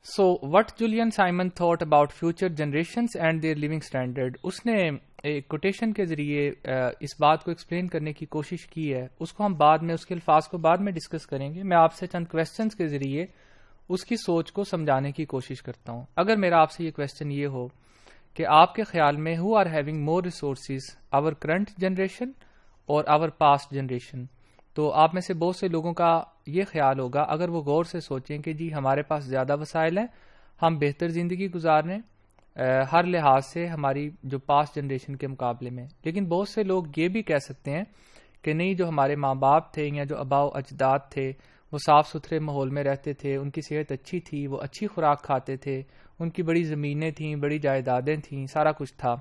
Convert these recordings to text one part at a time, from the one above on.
So what Julian Simon thought about future generations and their living standard. اس نے ایک quotation کے ذریعے اس بات کو ایکسپلین کرنے کی کوشش کی ہے. اس کو ہم بعد میں اس کے الفاظ کو بعد میں ڈسکس کریں گے. میں آپ سے چند کویسچنز کے ذریعے اس کی سوچ کو سمجھانے کی کوشش کرتا ہوں. اگر میرا آپ سے یہ کویسچن یہ ہو کہ آپ کے خیال میں who are having more resources, our current generation اور آور پاسٹ جنریشن، تو آپ میں سے بہت سے لوگوں کا یہ خیال ہوگا اگر وہ غور سے سوچیں کہ جی ہمارے پاس زیادہ وسائل ہیں، ہم بہتر زندگی گزار رہے ہیں ہر لحاظ سے ہماری جو پاسٹ جنریشن کے مقابلے میں. لیکن بہت سے لوگ یہ بھی کہہ سکتے ہیں کہ نہیں، جو ہمارے ماں باپ تھے یا جو آباء و اجداد تھے وہ صاف ستھرے ماحول میں رہتے تھے، ان کی صحت اچھی تھی، وہ اچھی خوراک کھاتے تھے، ان کی بڑی زمینیں تھیں، بڑی جائیدادیں تھیں، سارا کچھ تھا.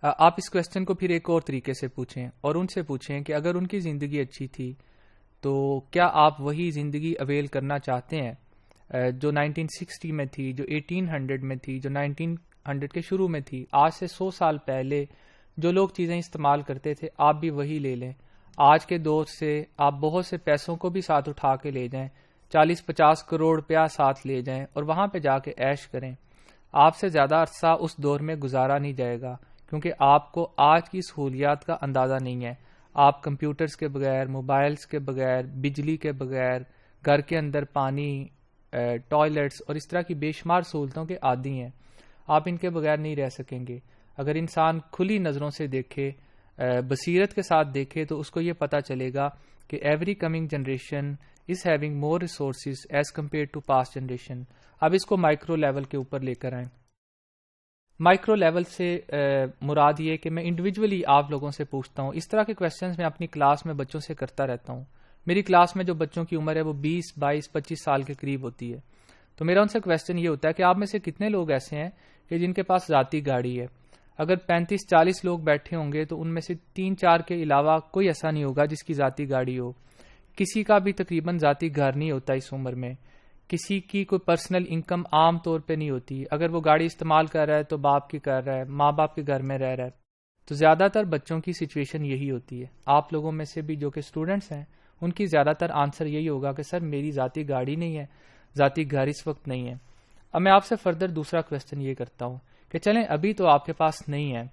آپ اس کویسچن کو پھر ایک اور طریقے سے پوچھیں اور ان سے پوچھیں کہ اگر ان کی زندگی اچھی تھی تو کیا آپ وہی زندگی اویل کرنا چاہتے ہیں جو 1960 میں تھی، جو 1800 میں تھی، جو 1900 کے شروع میں تھی. آج سے 100 سال پہلے جو لوگ چیزیں استعمال کرتے تھے آپ بھی وہی لے لیں. آج کے دور سے آپ بہت سے پیسوں کو بھی ساتھ اٹھا کے لے جائیں، 40-50 کروڑ روپیہ ساتھ لے جائیں اور وہاں پہ جا کے عیش کریں. آپ سے زیادہ عرصہ اس دور میں گزارا نہیں جائے گا کیونکہ آپ کو آج کی سہولیات کا اندازہ نہیں ہے. آپ کمپیوٹرز کے بغیر، موبائلز کے بغیر، بجلی کے بغیر، گھر کے اندر پانی، ٹوائلٹس اور اس طرح کی بے شمار سہولتوں کے عادی ہیں. آپ ان کے بغیر نہیں رہ سکیں گے. اگر انسان کھلی نظروں سے دیکھے، بصیرت کے ساتھ دیکھے، تو اس کو یہ پتہ چلے گا کہ every coming generation is having more resources as compared to past generation. اب اس کو مائکرو لیول کے اوپر لے کر آئیں. مائکرو لیول سے مراد یہ کہ میں انڈیویجولی آپ لوگوں سے پوچھتا ہوں. اس طرح کے کویسچنز میں اپنی کلاس میں بچوں سے کرتا رہتا ہوں. میری کلاس میں جو بچوں کی عمر ہے وہ 20، 22، 25 سال کے قریب ہوتی ہے. تو میرا ان سے کویسچن یہ ہوتا ہے کہ آپ میں سے کتنے لوگ ایسے ہیں کہ جن کے پاس ذاتی گاڑی ہے؟ اگر 35-40 لوگ بیٹھے ہوں گے تو ان میں سے 3-4 کے علاوہ کوئی ایسا نہیں ہوگا جس کی ذاتی گاڑی ہو. کسی کا بھی تقریباً ذاتی گھر نہیں ہوتا اس عمر میں. کسی کی کوئی پرسنل انکم عام طور پہ نہیں ہوتی. اگر وہ گاڑی استعمال کر رہا ہے تو باپ کی کر رہا ہے، ماں باپ کے گھر میں رہ رہا ہے. تو زیادہ تر بچوں کی سچویشن یہی ہوتی ہے. آپ لوگوں میں سے بھی جو کہ اسٹوڈنٹس ہیں ان کی زیادہ تر آنسر یہی ہوگا کہ سر میری ذاتی گاڑی نہیں ہے، ذاتی گھر اس وقت نہیں ہے. اب میں آپ سے فردر دوسرا کویسچن یہ کرتا ہوں کہ چلیں ابھی تو آپ کے پاس نہیں ہے،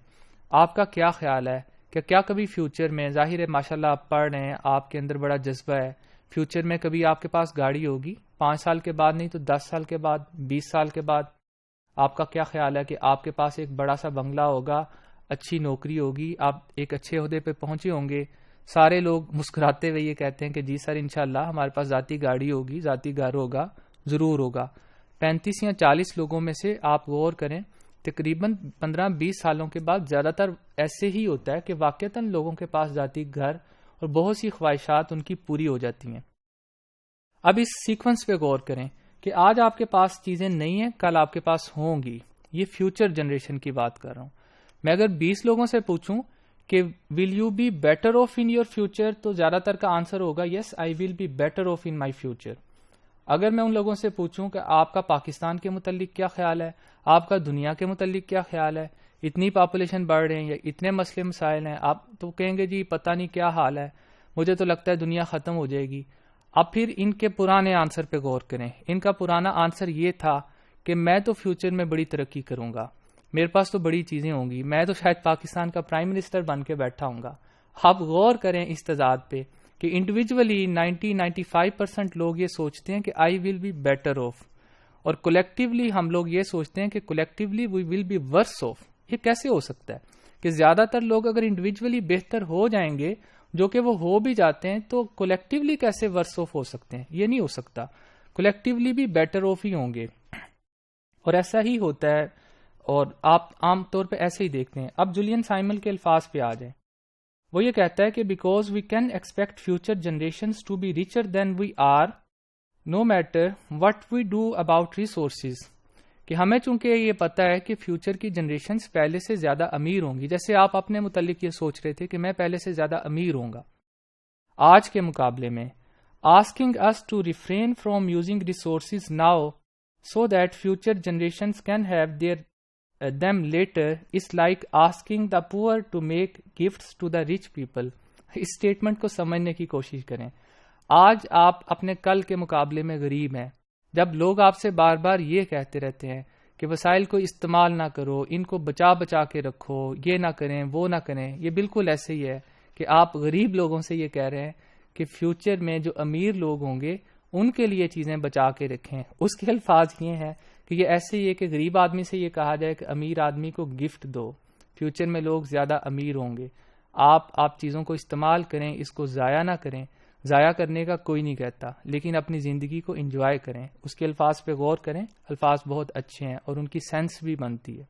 آپ کا کیا خیال ہے کہ کیا کبھی فیوچر میں، ظاہر ہے ماشاءاللہ آپ پڑھ رہے ہیں، آپ کے اندر بڑا جذبہ ہے، فیوچر میں کبھی آپ کے پاس گاڑی ہوگی؟ 5 سال کے بعد نہیں تو 10 سال کے بعد، 20 سال کے بعد. آپ کا کیا خیال ہے کہ آپ کے پاس ایک بڑا سا بنگلہ ہوگا، اچھی نوکری ہوگی، آپ ایک اچھے عہدے پہ پہنچے ہوں گے، سارے لوگ مسکراتے ہوئے یہ کہتے ہیں کہ جی سر انشاءاللہ ہمارے پاس ذاتی گاڑی ہوگی، ذاتی گھر ہوگا، ضرور ہوگا. 35 یا 40 لوگوں میں سے آپ غور کریں، تقریباً 15-20 سالوں کے بعد زیادہ تر ایسے ہی ہوتا ہے کہ واقعتاً لوگوں کے پاس ذاتی گھر اور بہت سی خواہشات ان کی پوری ہو جاتی ہیں. اب اس سیکوینس پہ غور کریں کہ آج آپ کے پاس چیزیں نہیں ہیں، کل آپ کے پاس ہوں گی. یہ فیوچر جنریشن کی بات کر رہا ہوں. میں اگر 20 لوگوں سے پوچھوں کہ will you be better off in your future, تو زیادہ تر کا آنسر ہوگا yes I will be better off in my future. اگر میں ان لوگوں سے پوچھوں کہ آپ کا پاکستان کے متعلق کیا خیال ہے، آپ کا دنیا کے متعلق کیا خیال ہے، اتنی پاپولیشن بڑھ رہے ہیں یا اتنے مسئلے مسائل ہیں، آپ تو کہیں گے جی پتہ نہیں کیا حال ہے، مجھے تو لگتا ہے دنیا ختم ہو جائے گی. اب پھر ان کے پرانے آنسر پہ غور کریں. ان کا پرانا آنسر یہ تھا کہ میں تو فیوچر میں بڑی ترقی کروں گا، میرے پاس تو بڑی چیزیں ہوں گی، میں تو شاید پاکستان کا پرائم منسٹر بن کے بیٹھا ہوں گا. اب غور کریں اس تضاد پہ کہ انڈیویجولی 90-95% لوگ یہ سوچتے ہیں کہ I will be better off, اور کولیکٹیولی ہم لوگ یہ سوچتے ہیں کہ collectively we will be worse off. یہ کیسے ہو سکتا ہے کہ زیادہ تر لوگ اگر انڈیویجولی بہتر ہو جائیں گے، جو کہ وہ ہو بھی جاتے ہیں، تو کولیکٹیولی کیسے ورس آف ہو سکتے ہیں؟ یہ نہیں ہو سکتا. کولیکٹیولی بھی بیٹر آف ہی ہوں گے، اور ایسا ہی ہوتا ہے، اور آپ عام طور پہ ایسے ہی دیکھتے ہیں. اب جولین سائمن کے الفاظ پہ آ جائیں. وہ یہ کہتا ہے کہ because we can expect future generations to be richer than we are no matter what we do about resources, کہ ہمیں چونکہ یہ پتہ ہے کہ فیوچر کی جنریشنز پہلے سے زیادہ امیر ہوں گی. جیسے آپ اپنے متعلق یہ سوچ رہے تھے کہ میں پہلے سے زیادہ امیر ہوں گا آج کے مقابلے میں. Asking us to refrain from using resources now so that future generations can have their them later is like asking the poor to make gifts to the rich people. اس سٹیٹمنٹ کو سمجھنے کی کوشش کریں. آج آپ اپنے کل کے مقابلے میں غریب ہیں، جب لوگ آپ سے بار بار یہ کہتے رہتے ہیں کہ وسائل کو استعمال نہ کرو، ان کو بچا بچا کے رکھو، یہ نہ کریں وہ نہ کریں، یہ بالکل ایسے ہی ہے کہ آپ غریب لوگوں سے یہ کہہ رہے ہیں کہ فیوچر میں جو امیر لوگ ہوں گے ان کے لیے چیزیں بچا کے رکھیں. اس کے الفاظ یہ ہیں کہ یہ ایسے ہی ہے کہ غریب آدمی سے یہ کہا جائے کہ امیر آدمی کو گفٹ دو، فیوچر میں لوگ زیادہ امیر ہوں گے. آپ چیزوں کو استعمال کریں، اس کو ضائع نہ کریں. ضائع کرنے کا کوئی نہیں کہتا، لیکن اپنی زندگی کو انجوائے کریں. اس کے الفاظ پہ غور کریں، الفاظ بہت اچھے ہیں اور ان کی سینس بھی بنتی ہے.